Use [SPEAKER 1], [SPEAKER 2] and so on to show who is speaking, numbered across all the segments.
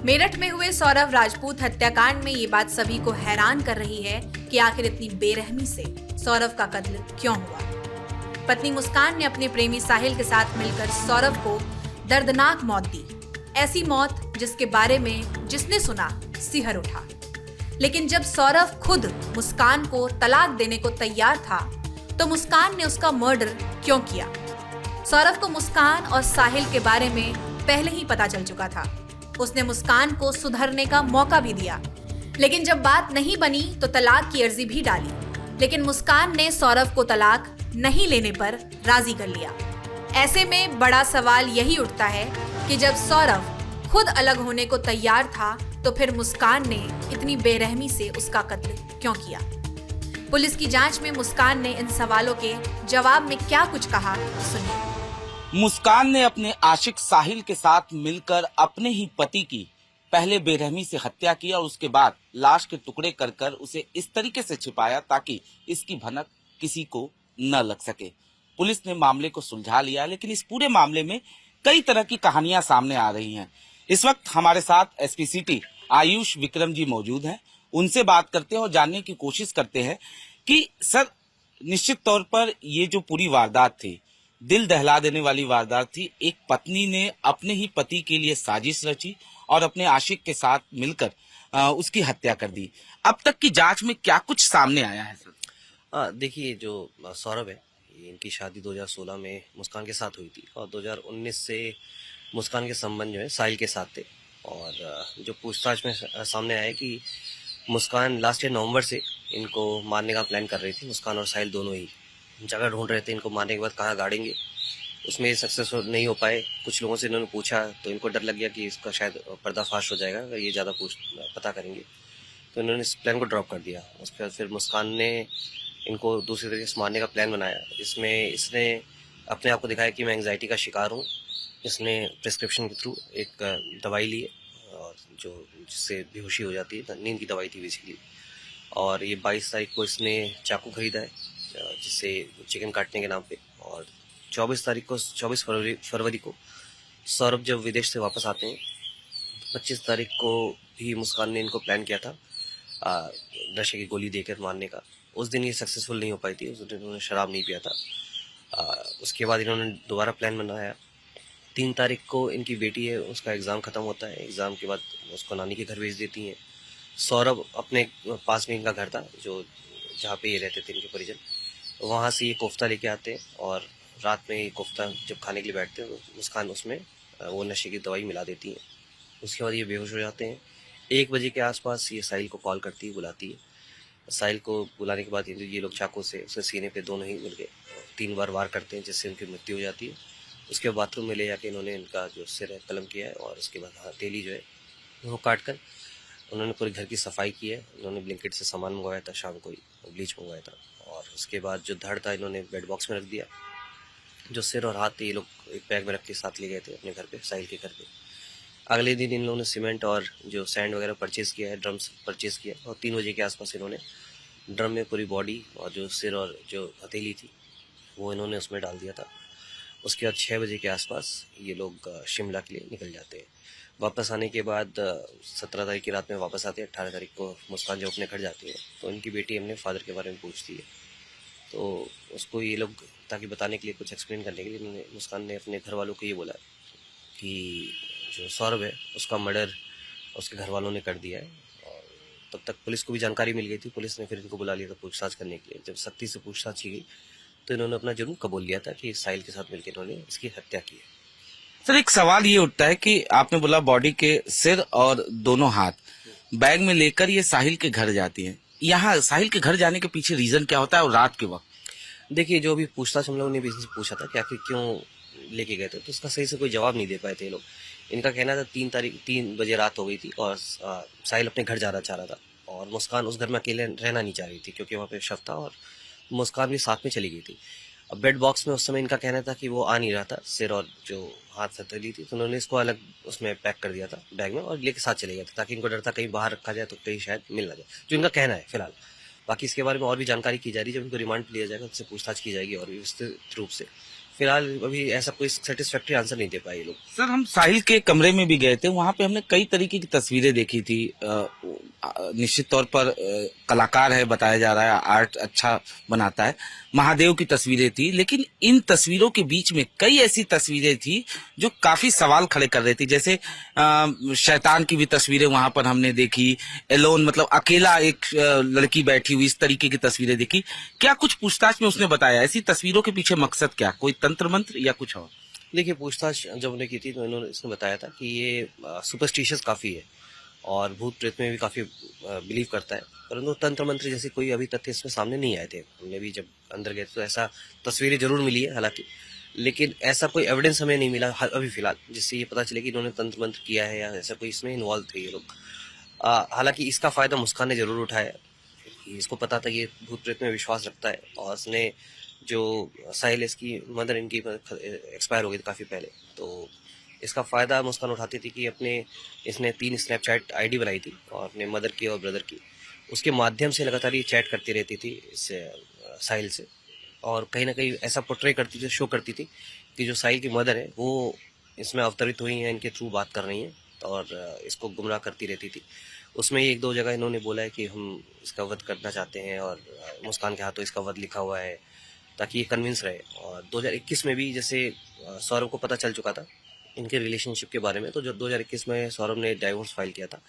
[SPEAKER 1] मेरठ में हुए सौरव राजपूत हत्याकांड में ये बात सभी को हैरान कर रही है कि आखिर इतनी बेरहमी से सौरव का कत्ल क्यों हुआ। पत्नी मुस्कान ने अपने प्रेमी साहिल के साथ मिलकर सौरव को दर्दनाक मौत दी। ऐसी मौत जिसके बारे में जिसने सुना सिहर उठा। लेकिन जब सौरव खुद मुस्कान को तलाक देने को तैयार था तो मुस्कान ने उसका मर्डर क्यों किया। सौरव को मुस्कान और साहिल के बारे में पहले ही पता चल चुका था। उसने मुस्कान को सुधरने का मौका भी दिया, लेकिन जब बात नहीं बनी तो तलाक की अर्जी भी डाली। लेकिन मुस्कान ने सौरव को तलाक नहीं लेने पर राजी कर लिया। ऐसे में बड़ा सवाल यही उठता है कि जब सौरव खुद अलग होने को तैयार था तो फिर मुस्कान ने इतनी बेरहमी से उसका कत्ल क्यों किया। पुलिस की जांच में मुस्कान ने इन सवालों के जवाब में क्या कुछ कहा, सुनिए।
[SPEAKER 2] मुस्कान ने अपने आशिक साहिल के साथ मिलकर अपने ही पति की पहले बेरहमी से हत्या की और उसके बाद लाश के टुकड़े कर कर उसे इस तरीके से छिपाया ताकि इसकी भनक किसी को न लग सके। पुलिस ने मामले को सुलझा लिया, लेकिन इस पूरे मामले में कई तरह की कहानियां सामने आ रही हैं। इस वक्त हमारे साथ एसपी सिटी आयुष विक्रम जी मौजूद हैं। उनसे बात करते हैं और जानने की कोशिश करते हैं कि सर, निश्चित तौर पर ये जो पूरी वारदात थी, दिल दहला देने वाली वारदात थी। एक पत्नी ने अपने ही पति के लिए साजिश रची और अपने आशिक के साथ मिलकर उसकी हत्या कर दी। अब तक की जांच में क्या कुछ सामने आया है सर?
[SPEAKER 3] देखिए, जो सौरभ है, इनकी शादी 2016 में मुस्कान के साथ हुई थी और 2019 से मुस्कान के संबंध जो है साहिल के साथ थे। और जो पूछताछ में सामने आया कि मुस्कान लास्ट ईयर नवंबर से इनको मारने का प्लान कर रही थी। मुस्कान और साहिल दोनों ही जगह ढूंढ रहे थे इनको मारने के बाद कहाँ गाड़ेंगे। उसमें ये सक्सेसफुल नहीं हो पाए। कुछ लोगों से इन्होंने पूछा तो इनको डर लग गया कि इसका शायद पर्दाफाश हो जाएगा अगर ये ज़्यादा पता करेंगे, तो इन्होंने इस प्लान को ड्रॉप कर दिया। उसके बाद फिर मुस्कान ने इनको दूसरी तरीके से मारने का प्लान बनाया, जिसमें इसने अपने आप को दिखाया कि मैं एंग्जाइटी का शिकार हूँ। इसने प्रिस्क्रिप्शन के थ्रू एक दवाई ली और जो जिससे बेहोशी हो जाती है, नींद की दवाई थी बेसिकली। और ये 22 तारीख को इसने चाकू खरीदा है जिससे चिकन काटने के नाम पे। और 24 फरवरी को सौरभ जब विदेश से वापस आते हैं, 25 तारीख को भी मुस्कान ने इनको प्लान किया था नशे की गोली देकर मारने का। उस दिन ये सक्सेसफुल नहीं हो पाई थी, उस दिन उन्होंने शराब नहीं पिया था। उसके बाद इन्होंने दोबारा प्लान बनाया। 3 तारीख को इनकी बेटी है, उसका एग्ज़ाम ख़त्म होता है। एग्ज़ाम के बाद उसको नानी के घर भेज देती हैं। सौरभ अपने पास में इनका घर था जो जहाँ पे ये रहते थे इनके परिजन, वहाँ से ये कोफ्ता लेके आते हैं और रात में ये कोफ्ता जब खाने के लिए बैठते हैं तो मुस्कान उसमें वो नशे की दवाई मिला देती हैं। उसके बाद ये बेहोश हो जाते हैं। 1 बजे के आसपास ये साहिल को कॉल करती है, बुलाती है। साहिल को बुलाने के बाद ये लोग चाकू से उसके सीने पे दोनों ही मिलके 3 बार वार करते हैं, जिससे उनकी मृत्यु हो जाती है। उसके बाद बाथरूम में ले जाके इन्होंने इनका जो सिर है कलम किया है और उसके बाद हथेली जो है वो काट कर उन्होंने पूरे घर की सफाई की है। उन्होंने ब्लैंकेट से सामान मंगवाया था, शाम को ही ब्लीच मंगवाया था। और उसके बाद जो धड़ था इन्होंने बेड बॉक्स में रख दिया। जो सिर और हाथ थे ये लोग एक बैग में रख के साथ ले गए थे अपने घर पे, साहिल के घर पे। अगले दिन इन लोगों ने सीमेंट और जो सैंड वगैरह परचेज़ किया है, ड्रम्स परचेज़ किया और 3 बजे के आसपास इन्होंने ड्रम में पूरी बॉडी और जो सिर और जो हथेली थी वो इन्होंने उसमें डाल दिया था। उसके बाद 6 बजे के आसपास ये लोग शिमला के लिए निकल जाते हैं। वापस आने के बाद 17 तारीख की रात में वापस आते हैं। 18 तारीख को मुस्कान जब अपने घर जाती है तो इनकी बेटी अपने फादर के बारे में पूछती है, तो उसको ये लोग ताकि बताने के लिए, कुछ एक्सप्लेन करने के लिए, मुस्कान ने अपने घर वालों को ये बोला कि जो सौरभ है उसका मर्डर उसके घर वालों ने कर दिया है। और तब तक पुलिस को भी जानकारी मिल गई थी। पुलिस ने फिर इनको बुला लिया था पूछताछ करने के लिए। जब सख्ती से पूछताछ की गई तो इन्होंने अपना जुर्म कबूल लिया था कि साहिल के साथ मिलकर इन्होंने इसकी हत्या की है।
[SPEAKER 2] सर, एक सवाल ये उठता है कि आपने बोला बॉडी के सिर और दोनों हाथ बैग में लेकर ये साहिल के घर जाती हैं। यहाँ साहिल के घर जाने के पीछे रीजन क्या होता है और रात के वक्त?
[SPEAKER 3] देखिए, जो भी पूछताछ हम लोगों ने भी इनसे पूछा था कि आखिर क्यों लेके गए थे, तो उसका सही से कोई जवाब नहीं दे पाए थे लोग। इनका कहना था 3 बजे रात हो गई थी और साहिल अपने घर जाना चाह रहा था और मुस्कान उस घर में अकेले रहना नहीं चाह रही थी क्योंकि वहाँ पे शव था और मुस्कान भी साथ में चली गई थी। अब बेड बॉक्स में उस समय इनका कहना था कि वो आ नहीं रहा था, सिर और जो हाथ से हथेली थी, तो उन्होंने इसको अलग उसमें पैक कर दिया था बैग में और लेके साथ चले गए थे ताकि इनको डर था कहीं बाहर रखा जाए तो कहीं शायद मिल ना जाए, जो इनका कहना है फिलहाल। बाकी इसके बारे में और भी जानकारी की जा रही है। जब इनको रिमांड पे लिया जाएगा, उससे पूछताछ की जाएगी और भी विस्तृत रूप से, फिलहाल अभी ऐसा कोई सेटिस्फैक्ट्री आंसर नहीं दे पाए ये लोग।
[SPEAKER 2] सर हम साहिल के कमरे में भी गए थे, वहां पे हमने कई तरीके की तस्वीरें देखी थी। निश्चित तौर पर कलाकार है, बताया जा रहा है, आर्ट अच्छा बनाता है। महादेव की तस्वीरें थी, लेकिन इन तस्वीरों के बीच में कई ऐसी तस्वीरें थी जो काफी सवाल खड़े कर रही थी। जैसे शैतान की भी तस्वीरें वहां पर हमने देखी, एलोन मतलब अकेला एक लड़की बैठी हुई, इस तरीके की तस्वीरें देखी। क्या कुछ पूछताछ में उसने बताया ऐसी तस्वीरों के पीछे मकसद क्या, कोई तंत्र मंत्र या कुछ और?
[SPEAKER 3] देखिए, पूछताछ जब उन्हें की थी तो इसने बताया था कि ये सुपरस्टिशियस काफ़ी है और भूत प्रेत में भी काफ़ी बिलीव करता है, परंतु तंत्र मंत्र जैसे कोई अभी तथ्य इसमें सामने नहीं आए थे। हमने भी जब अंदर गए तो ऐसा तस्वीरें जरूर मिली है हालांकि, लेकिन ऐसा कोई एविडेंस हमें नहीं मिला अभी फिलहाल जिससे ये पता चले कि इन्होंने तंत्र मंत्र किया है या ऐसा कोई इसमें इन्वॉल्व थे ये लोग। हालांकि इसका फ़ायदा मुस्कान ने ज़रूर उठाया। इसको पता था कि ये भूत प्रेत में विश्वास रखता है और उसने जो साहिल, इसकी मदर इनकी एक्सपायर हो गई थी काफ़ी पहले, तो इसका फ़ायदा मुस्कान उठाती थी कि इसने 3 स्नैपचैट आईडी बनाई थी और अपने मदर की और ब्रदर की, उसके माध्यम से लगातार ये चैट करती रहती थी इस साहिल से, और कहीं ना कहीं ऐसा पोर्ट्रे करती थी, शो करती थी कि जो साहिल की मदर है वो इसमें अवतरित हुई हैं, इनके थ्रू बात कर रही हैं और इसको गुमराह करती रहती थी। उसमें 1-2 जगह इन्होंने बोला है कि हम इसका वध करना चाहते हैं और मुस्कान के हाथों इसका वध लिखा हुआ है ताकि ये कन्विंस रहे। और 2021 में भी जैसे सौरभ को पता चल चुका था इनके रिलेशनशिप के बारे में, तो जब 2021 में सौरभ ने डाइवोर्स फाइल किया था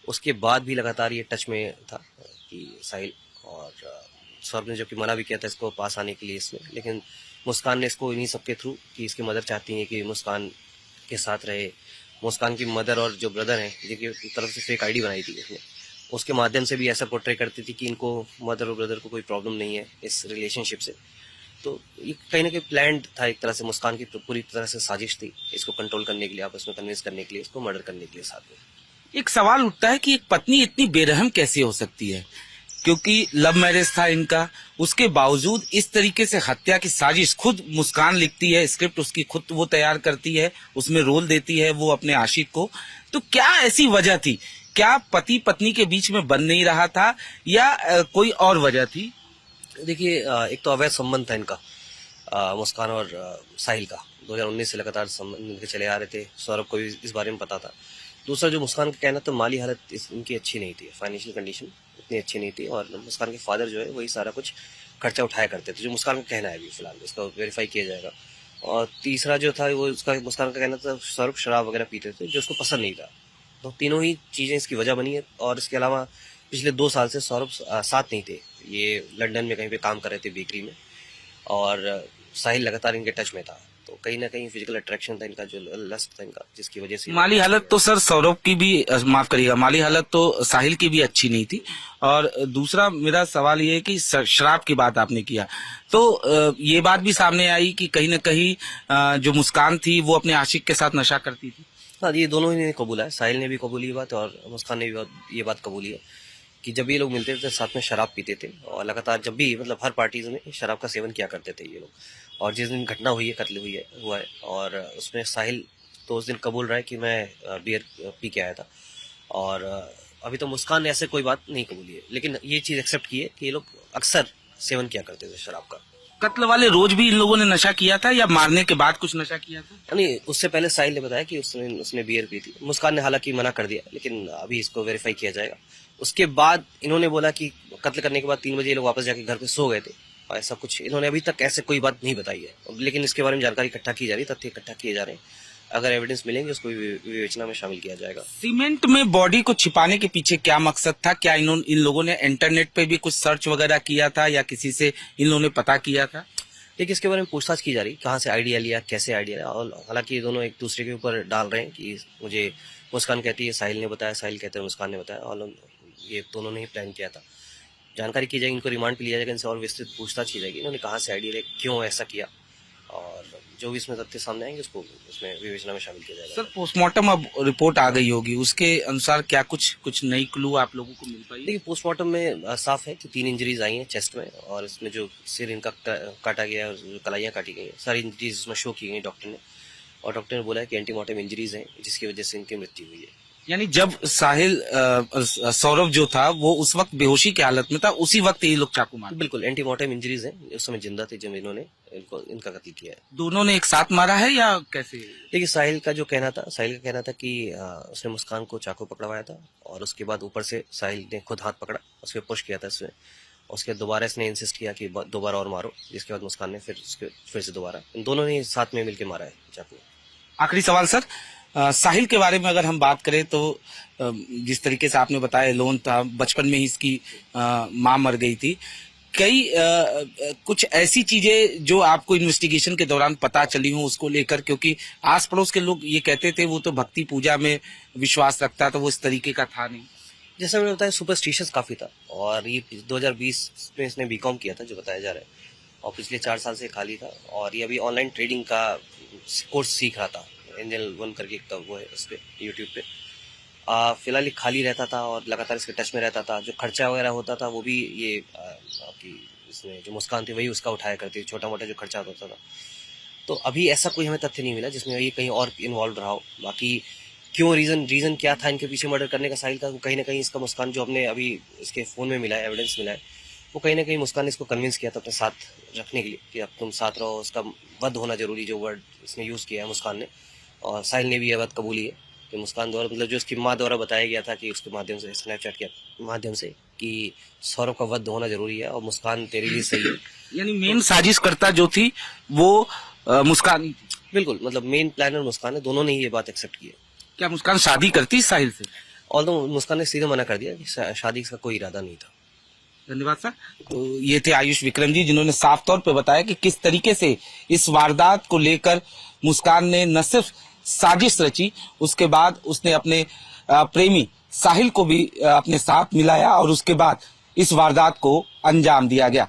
[SPEAKER 3] उसके बाद भी लगातार ये टच में था कि साहिल, और सौरभ ने जबकि मना भी किया था इसको पास आने के लिए इसमें, लेकिन मुस्कान ने इसको इन्हीं सब के थ्रू कि इसकी मदर चाहती है कि मुस्कान के साथ रहे। मुस्कान की मदर और जो ब्रदर हैं जिनकी तरफ से फेक आईडी बनाई थी उसने, उसके माध्यम से भी ऐसा पोर्ट्रे करती थी कि इनको मदर और ब्रदर को कोई प्रॉब्लम नहीं है इस रिलेशनशिप से। तो ये कहीं ना कहीं प्लान्ड था एक तरह से, मुस्कान की पूरी तरह से साजिश थी इसको कंट्रोल करने के लिए, आपस में कन्विंस करने के लिए, इसको मर्डर करने के लिए साथ में।
[SPEAKER 2] एक सवाल उठता है कि एक पत्नी इतनी बेरहम कैसे हो सकती है, क्योंकि लव मैरिज था इनका, उसके बावजूद इस तरीके से हत्या की साजिश खुद मुस्कान लिखती है, स्क्रिप्ट उसकी खुद वो तैयार करती है, उसमें रोल देती है वो अपने आशिक को। तो क्या ऐसी वजह थी, क्या पति पत्नी के बीच में बन नहीं रहा था या कोई और वजह थी?
[SPEAKER 3] देखिए, एक तो अवैध संबंध था इनका, मुस्कान और साहिल का 2019 से लगातार संबंध इनके चले आ रहे थे। सौरभ को भी इस बारे में पता था। दूसरा, जो मुस्कान का कहना, तो माली हालत इनकी अच्छी नहीं थी, फाइनेंशियल कंडीशन इतनी अच्छी नहीं थी, और मुस्कान के फादर जो है वही सारा कुछ खर्चा उठाया करते थे, जो मुस्कान का कहना है अभी फिलहाल, इसको वेरीफाई किया जाएगा। और तीसरा जो था वो उसका, मुस्कान का कहना था सौरभ शराब वगैरह पीते थे जो उसको पसंद नहीं था। तो तीनों ही चीज़ें इसकी वजह बनी है। और इसके अलावा पिछले 2 साल से सौरभ साथ नहीं थे, ये लंदन में कहीं पे काम कर रहे थे बेकरी में, और साहिल लगातार इनके टच में था। तो कहीं ना कहीं फिजिकल अट्रैक्शन था इनका, जो लस्ट था इनका, जिसकी वजह से
[SPEAKER 2] माली हालत तो सर सौरभ की भी, माफ करिएगा, माली हालत तो साहिल की भी अच्छी नहीं थी। और दूसरा मेरा सवाल ये है कि शराब की बात आपने किया, तो ये बात भी सामने आई कि कहीं न कहीं जो मुस्कान थी वो अपने आशिक के साथ नशा करती थी।
[SPEAKER 3] हाँ, ये दोनों ही ने कबूला है, साहिल ने भी कबूली ये बात और मुस्कान ने भी ये बात कबूली है कि जब ये लोग मिलते थे साथ में शराब पीते थे, और लगातार जब भी, मतलब हर पार्टीज में शराब का सेवन किया करते थे ये लोग। और जिस दिन घटना हुई है, कत्ल हुआ है, और उसमें साहिल तो उस दिन कबूल रहा है कि मैं बियर पी के आया था, और अभी तो मुस्कान ने ऐसे कोई बात नहीं कबूली है, लेकिन ये चीज़ एक्सेप्ट की है कि ये लोग अक्सर सेवन किया करते थे शराब का।
[SPEAKER 2] कत्ल वाले रोज भी इन लोगों ने नशा किया था या मारने के बाद कुछ नशा किया था?
[SPEAKER 3] नहीं, उससे पहले साहिल ने बताया कि उसने बियर पी थी। मुस्कान ने हालांकि मना कर दिया, लेकिन अभी इसको वेरीफाई किया जाएगा। उसके बाद इन्होंने बोला कि कत्ल करने के बाद 3 बजे ये लोग वापस जाके घर पे सो गए थे, और ऐसा कुछ इन्होंने अभी तक ऐसे कोई बात नहीं बताई है, लेकिन इसके बारे में जानकारी इकट्ठा की जा रही है, तथ्य इकट्ठा किए जा रहे हैं। अगर एविडेंस मिलेंगे उसको विवेचना में शामिल किया जाएगा।
[SPEAKER 2] सीमेंट में बॉडी को छिपाने के पीछे क्या मकसद था? क्या इन लोगों ने इंटरनेट पे भी कुछ सर्च वगैरह किया था या किसी से इन लोगों ने पता किया था?
[SPEAKER 3] देखिए, इसके बारे में पूछताछ की जा रही, कहाँ से आइडिया लिया, कैसे आइडिया लिया, और हालांकि ये दोनों एक दूसरे के ऊपर डाल रहे हैं कि मुझे मुस्कान कहती है साहिल ने बताया, साहिल कहते हैं मुस्कान ने बताया, और ये दोनों ने ही प्लान किया था। जानकारी की जाएगी, इनको रिमांड पे लिया जाएगा, इनसे और विस्तृत पूछताछ की जाएगी, इन्होंने कहाँ से आइडिया लिया, क्यों ऐसा किया, और जो भी इसमें तथ्य सामने आएंगे उसको उसमें विवेचना में शामिल किया जाएगा।
[SPEAKER 2] सर पोस्टमार्टम अब रिपोर्ट आ गई होगी, उसके अनुसार क्या कुछ नई क्लू आप लोगों को मिल पाई?
[SPEAKER 3] देखिए, पोस्टमार्टम में साफ है कि 3 इंजरीज आई हैं चेस्ट में, और इसमें जो सिर इनका काटा गया है और जो कलाइयाँ काटी गई हैं, सारी इंजरीज इसमें शो की गई डॉक्टर ने, और डॉक्टर ने बोला है कि एंटीमॉर्टम इंजरीज हैं जिसकी वजह से इनकी मृत्यु हुई है।
[SPEAKER 2] यानी जब साहिल सौरभ जो था वो उस वक्त बेहोशी की हालत में था, उसी वक्त ये लोग चाकू मारे।
[SPEAKER 3] बिल्कुल एंटीमॉर्टम इंजरीज हैं, उस समय जिंदा थे जब इन्होंने इनका कत्ल किया है।
[SPEAKER 2] दोनों ने एक साथ मारा है या कैसे?
[SPEAKER 3] देखिए साहिल का कहना था कि उसने मुस्कान को चाकू पकड़वाया था और उसके बाद ऊपर से साहिल ने खुद हाथ पकड़ा, उसके पुश किया था इसमें। उसके दोबारा इसने इंसिस्ट किया कि दोबारा और मारो, जिसके बाद मुस्कान ने फिर से दोबारा, इन दोनों ने साथ में मिलकर मारा है चाकू।
[SPEAKER 2] आखिरी सवाल सर, साहिल के बारे में अगर हम बात करें तो जिस तरीके से आपने बताया लोन था, बचपन में ही इसकी मां मर गई थी। कई कुछ ऐसी चीजें जो आपको इन्वेस्टिगेशन के दौरान पता चली हो उसको लेकर, क्योंकि आस पड़ोस के लोग ये कहते थे वो तो भक्ति पूजा में विश्वास रखता, तो वो इस तरीके का था नहीं।
[SPEAKER 3] जैसा मैंने बताया सुपरस्टिशियस काफी था, और ये 2020 में इसने बीकॉम किया था जो बताया जा रहा है, और पिछले 4 साल से खाली था, और ये अभी ऑनलाइन ट्रेडिंग का कोर्स सीख रहा था, एंजल 1 करके एक वो है उस पर यूट्यूब पे। फिलहाल ये खाली रहता था और लगातार इसके टच में रहता था। जो खर्चा वगैरह होता था वो भी ये आपकी इसमें जो मुस्कान थी वही उसका उठाया करती थी, छोटा मोटा जो खर्चा होता था। तो अभी ऐसा कोई हमें तथ्य नहीं मिला जिसमें ये कहीं और इन्वॉल्व रहा हो। बाकी क्यों रीजन क्या था इनके पीछे मर्डर करने का साहिल का, कहीं ना कहीं इसका मुस्कान जो हमने अभी इसके फ़ोन में मिला है, एविडेंस मिला है, वो कहीं ना कहीं मुस्कान ने इसको कन्विंस किया था अपने साथ रखने के लिए कि अब तुम साथ रहो। उसका वध होना जरूरी, जो वर्ड इसने यूज़ किया है मुस्कान ने, और साहिल ने भी यह बात कबूली है कि मुस्कान द्वारा, मतलब जो उसकी माँ द्वारा बताया गया था कि उसके माध्यम से, स्नैपचैट के माध्यम से, कि सौरभ का वध होना जरूरी है और मुस्कान तेरे लिए सही है।
[SPEAKER 2] यानी मेन साजिशकर्ता जो थी वो मुस्कान ही थी।
[SPEAKER 3] बिल्कुल, मतलब मेन प्लानर मुस्कान है, दोनों ने ही ये बात एक्सेप्ट की है।
[SPEAKER 2] क्या मुस्कान शादी करती साहिल से?
[SPEAKER 3] ऑल्दो मुस्कान ने सीधे मना कर दिया कि शादी का कोई इरादा नहीं था।
[SPEAKER 2] धन्यवाद सर। तो ये थे आयुष विक्रम जी, जिन्होंने साफ तौर पे बताया कि किस तरीके से इस वारदात को लेकर मुस्कान ने न सिर्फ साजिश रची, उसके बाद उसने अपने प्रेमी साहिल को भी अपने साथ मिलाया और उसके बाद इस वारदात को अंजाम दिया गया।